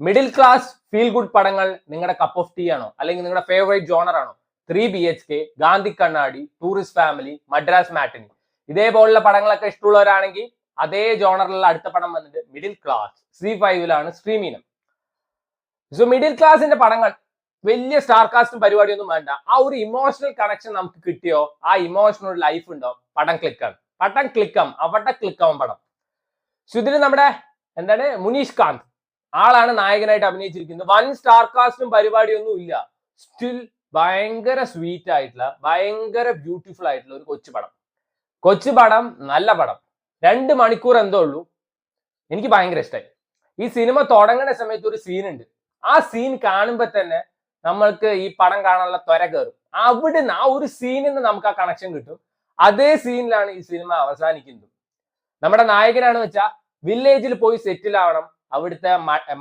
Middle class feel good പടങ്ങൾ നിങ്ങളുടെ cup of tea ആണോ, അല്ലെങ്കിൽ നിങ്ങളുടെ ഫേവറേറ്റ് ജോണർ ആണോ? 3 BHK, ഗാന്ധി കണ്ണാടി, ടൂറിസ്റ്റ് ഫാമിലി, മദ്രാസ് മാറ്റിനി, ഇതേപോലുള്ള പടങ്ങളൊക്കെ ഇഷ്ടമുള്ളവരാണെങ്കിൽ അതേ ജോണറിലുള്ള അടുത്ത പടം വന്നിട്ട് മിഡിൽ ക്ലാസ് C5 സ്ട്രീം ചെയ്യുന്നത്. സോ മിഡിൽ ക്ലാസിന്റെ പടങ്ങൾ വലിയ സ്റ്റാർ കാസ്റ്റും പരിപാടിയൊന്നും വേണ്ട. ആ ഒരു ഇമോഷണൽ കണക്ഷൻ നമുക്ക് കിട്ടിയോ, ആ ഇമോഷണൽ ലൈഫ് ഉണ്ടോ, പടം ക്ലിക്കാണ്. പടം ക്ലിക്കാവും, അവിടെ ക്ലിക്കാവും പടം. സോ ഇതിൽ നമ്മുടെ എന്താണ് മുനീഷ് കാന്ത് ആളാണ് നായകനായിട്ട് അഭിനയിച്ചിരിക്കുന്നത്. 1 സ്റ്റാർ കാസ്റ്റും പരിപാടിയൊന്നും ഇല്ല. സ്റ്റിൽ ഭയങ്കര സ്വീറ്റ് ആയിട്ടുള്ള, ഭയങ്കര ബ്യൂട്ടിഫുൾ ആയിട്ടുള്ള ഒരു കൊച്ചു പടം, നല്ല പടം. 2 മണിക്കൂർ എന്തോ ഉള്ളൂ. എനിക്ക് ഭയങ്കര ഇഷ്ടമായി. ഈ സിനിമ തുടങ്ങുന്ന സമയത്ത് ഒരു സീൻ ഉണ്ട്. ആ സീൻ കാണുമ്പോൾ തന്നെ നമ്മൾക്ക് ഈ പടം കാണാനുള്ള ത്വര കയറും. അവിടുന്ന് ആ ഒരു സീനിൽ നിന്ന് നമുക്ക് ആ കണക്ഷൻ കിട്ടും. അതേ സീനിലാണ് ഈ സിനിമ അവസാനിക്കുന്നത്. നമ്മുടെ നായകനാണ് വെച്ചാൽ വില്ലേജിൽ പോയി സെറ്റിൽ ആവണം. അവിടുത്തെ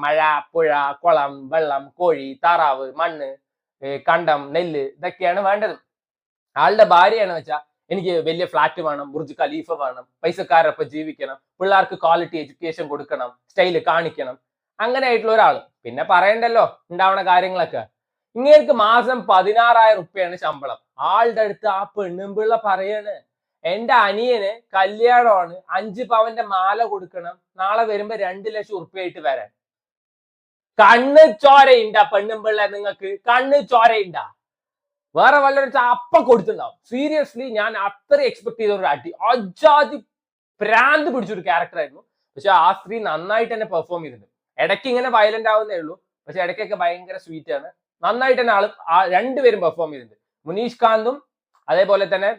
മഴ, പുഴ, കുളം, വെള്ളം, കോഴി, താറാവ്, മണ്ണ്, കണ്ടം, നെല്ല് ഇതൊക്കെയാണ് വേണ്ടത്. ആളുടെ ഭാര്യയാണ് വെച്ചാൽ എനിക്ക് വലിയ ഫ്ലാറ്റ് വേണം, ബുർജ് ഖലീഫ വേണം, പൈസക്കാരൊപ്പം ജീവിക്കണം, പിള്ളേർക്ക് ക്വാളിറ്റി എഡ്യൂക്കേഷൻ കൊടുക്കണം, സ്റ്റൈല് കാണിക്കണം, അങ്ങനെ ആയിട്ടുള്ള ഒരാള്. പിന്നെ പറയണ്ടല്ലോ ഉണ്ടാവണ കാര്യങ്ങളൊക്കെ. ഇങ്ങേർക്ക് മാസം 16,000 റുപ്യാണ് ശമ്പളം. ആളുടെ അടുത്ത് ആ പെണ്ണുമ്പിള്ള പറയാണ്, എന്റെ അനിയന് കല്യാണമാണ്, 5 പവന്റെ മാല കൊടുക്കണം, നാളെ വരുമ്പോ 2 ലക്ഷം ഉറുപ്പ്യായിട്ട് വരാൻ. കണ്ണ് ചോരയുണ്ട പെണ്ണുമ്പിള്ള, നിങ്ങൾക്ക് കണ്ണ് ചോരയുണ്ട? വേറെ വല്ലൊരു അപ്പ കൊടുത്തിട്ടുണ്ടാവും. സീരിയസ്ലി ഞാൻ അത്ര എക്സ്പെക്ട് ചെയ്ത ഒരു അടി, അജാതി പ്രാന്ത് പിടിച്ചൊരു ക്യാരക്ടർ ആയിരുന്നു. പക്ഷെ ആ സ്ത്രീ നന്നായിട്ട് തന്നെ പെർഫോം ചെയ്തിട്ടുണ്ട്. ഇടയ്ക്ക് ഇങ്ങനെ വയലന്റ് ആവുന്നേ ഉള്ളൂ, പക്ഷെ ഇടയ്ക്കൊക്കെ ഭയങ്കര സ്വീറ്റ് ആണ്. നന്നായിട്ട് തന്നെ രണ്ടുപേരും പെർഫോം ചെയ്തിട്ടുണ്ട്. മുനീഷ് കാന്തും അതേപോലെ തന്നെ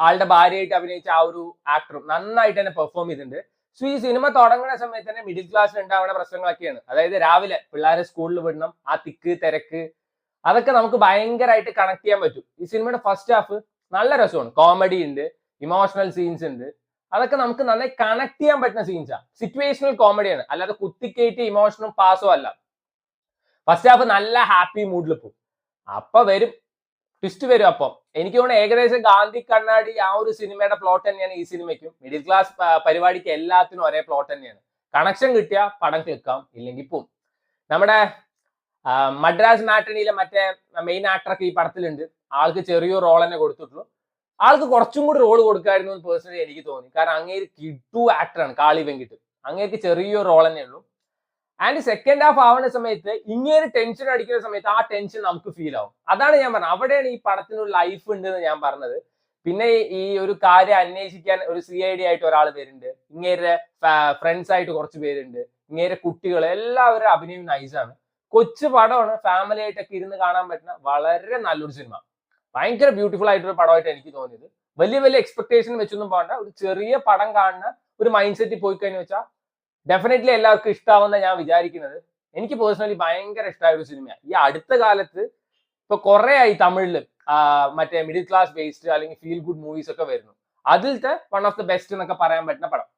ആളുടെ ഭാര്യയായിട്ട് അഭിനയിച്ച ആ ഒരു ആക്ടറും നന്നായിട്ട് തന്നെ പെർഫോം ചെയ്തിട്ടുണ്ട്. സോ ഈ സിനിമ തുടങ്ങുന്ന സമയത്ത് തന്നെ മിഡിൽ ക്ലാസ്സിൽ ഉണ്ടാവുന്ന പ്രശ്നങ്ങളൊക്കെയാണ്. അതായത് രാവിലെ പിള്ളേരെ സ്കൂളിൽ വിടണം, ആ തിക്ക് തിരക്ക്, അതൊക്കെ നമുക്ക് ഭയങ്കരമായിട്ട് കണക്ട് ചെയ്യാൻ പറ്റും. ഈ സിനിമയുടെ ഫസ്റ്റ് ഹാഫ് നല്ല രസമാണ്. കോമഡി ഉണ്ട്, ഇമോഷണൽ സീൻസ് ഉണ്ട്. അതൊക്കെ നമുക്ക് നന്നായി കണക്ട് ചെയ്യാൻ പറ്റുന്ന സീൻസാണ്. സിറ്റുവേഷണൽ കോമഡിയാണ്, അല്ലാതെ കുത്തിക്കയറ്റി ഇമോഷനും പാസോ അല്ല. ഫസ്റ്റ് ഹാഫ് നല്ല ഹാപ്പി മൂഡിൽ പോകും. അപ്പൊ വരും ട്വിസ്റ്റ് വരും. അപ്പം എനിക്ക് തോന്നുന്നു ഏകദേശം ഗാന്ധി കണ്ണാടി ആ ഒരു സിനിമയുടെ പ്ലോട്ട് തന്നെയാണ് ഈ സിനിമയ്ക്കും. മിഡിൽ ക്ലാസ് പരിപാടിക്ക് എല്ലാത്തിനും ഒരേ പ്ലോട്ട് തന്നെയാണ്. കണക്ഷൻ കിട്ടിയ പടം ക്ലിക്കാം, ഇല്ലെങ്കിൽ പോവും. നമ്മുടെ മദ്രാസ് മാറ്റണിയിലെ മറ്റേ മെയിൻ ആക്ടറൊക്കെ ഈ പടത്തിലുണ്ട്. ആൾക്ക് ചെറിയൊരു റോൾ തന്നെ കൊടുത്തിട്ടുള്ളൂ. ആൾക്ക് കുറച്ചും കൂടി റോൾ കൊടുക്കായിരുന്നു എന്ന് പേഴ്സണലി എനിക്ക് തോന്നി. കാരണം അങ്ങേര് കിട്ടു ആക്ടറാണ് കാളി വെങ്കിട്ട്. അങ്ങേർക്ക് ചെറിയൊരു റോൾ തന്നെ ഉള്ളൂ. ആൻഡ് സെക്കൻഡ് ഹാഫ് ആവുന്ന സമയത്ത് ഇങ്ങനെ ടെൻഷൻ അടിക്കുന്ന സമയത്ത് ആ ടെൻഷൻ നമുക്ക് ഫീൽ ആവും. അതാണ് ഞാൻ പറഞ്ഞത്, അവിടെയാണ് ഈ പടത്തിന് ഒരു ലൈഫ് ഉണ്ട് എന്ന് ഞാൻ പറഞ്ഞത്. പിന്നെ ഈ ഒരു കാര്യം അന്വേഷിക്കാൻ ഒരു CID ആയിട്ട് ഒരാൾ വരുന്നുണ്ട്. ഇങ്ങേരെ ഫ്രണ്ട്സ് ആയിട്ട് കുറച്ച് പേരുണ്ട്. ഇങ്ങേരെ കുട്ടികൾ, എല്ലാവരും അഭിനയം നൈസാണ്. കൊച്ചു പടമാണ്, ഫാമിലി ആയിട്ടൊക്കെ ഇരുന്ന് കാണാൻ പറ്റുന്ന വളരെ നല്ലൊരു സിനിമ. ഭയങ്കര ബ്യൂട്ടിഫുൾ ആയിട്ടൊരു പടമായിട്ട് എനിക്ക് തോന്നിയത്. വലിയ എക്സ്പെക്ടേഷൻ വെച്ചൊന്നും പോകണ്ട. ഒരു ചെറിയ പടം കാണുന്ന ഒരു മൈൻഡ് സെറ്റിൽ പോയി കഴിഞ്ഞു വെച്ചാൽ ഡെഫിനറ്റ്ലി എല്ലാവർക്കും ഇഷ്ടാവുന്ന ഞാൻ വിചാരിക്കുന്നത്. എനിക്ക് പേഴ്സണലി ഭയങ്കര ഇഷ്ടമായ ഒരു സിനിമയാണ്. ഈ അടുത്ത കാലത്ത് ഇപ്പൊ കുറെ ആയി തമിഴില് മറ്റേ മിഡിൽ ക്ലാസ് ബേസ്ഡ് അല്ലെങ്കിൽ ഫീൽ ഗുഡ് മൂവീസ് ഒക്കെ വരുന്നു. അതിലത്തെ വൺ ഓഫ് ദ ബെസ്റ്റ് എന്നൊക്കെ പറയാൻ പറ്റുന്ന പടം.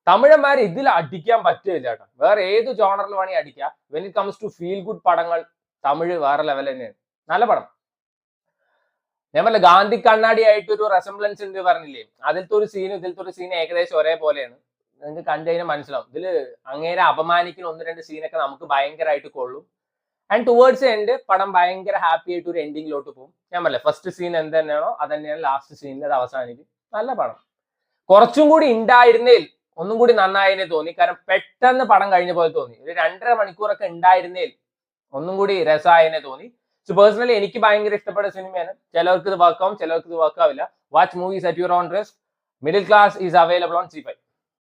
തമിഴന്മാരെ ഇതിൽ അടിക്കാൻ പറ്റില്ല കേട്ടോ. വേറെ ഏത് ജോണറിൽ വേണമെങ്കിൽ അടിക്കാം. When it comes to feel good പടങ്ങൾ തമിഴ് വേറെ ലെവൽ തന്നെയാണ്. നല്ല പടം. ഞാൻ പറഞ്ഞ ഗാന്ധി കണ്ണാടി ആയിട്ട് ഒരു റെസംബ്ലൻസ് ഉണ്ട് പറഞ്ഞില്ലേ, അതിലത്തെ ഒരു സീനും ഇതിലത്തെ ഒരു സീൻ ഏകദേശം ഒരേപോലെയാണ്. നിങ്ങൾക്ക് കണ്ടു കഴിഞ്ഞാൽ മനസ്സിലാവും. ഇതില് അങ്ങേരെ അപമാനിക്കുന്ന 1-2 സീനൊക്കെ നമുക്ക് ഭയങ്കരമായിട്ട് കൊള്ളും. ആൻഡ് ടുവേർഡ്സ് എൻഡ് പടം ഭയങ്കര ഹാപ്പി ആയിട്ട് ഒരു എൻഡിങ്ങിലോട്ട് പോകും. ഞാൻ പറഞ്ഞില്ലേ, ഫസ്റ്റ് സീൻ എന്ത് തന്നെയാണോ അത് തന്നെയാണ് ലാസ്റ്റ് സീനിൽ അത് അവസാനിക്കും. നല്ല പടം. കുറച്ചും കൂടി ഉണ്ടായിരുന്നേൽ ഒന്നും കൂടി നന്നായതിനെ തോന്നി. കാരണം പെട്ടെന്ന് പടം കഴിഞ്ഞ പോലെ തോന്നി. ഒരു 2.5 മണിക്കൂറൊക്കെ ഉണ്ടായിരുന്നേൽ ഒന്നും കൂടി രസമായതിനെ തോന്നി. സോ പേഴ്സണലി എനിക്ക് ഭയങ്കര ഇഷ്ടപ്പെട്ട സിനിമയാണ്. ചിലർക്ക് ഇത് വർക്കാവും, ചിലർക്ക് ഇത് വർക്കാവില്ല. Watch movies at your own risk. Middle class is available on C5.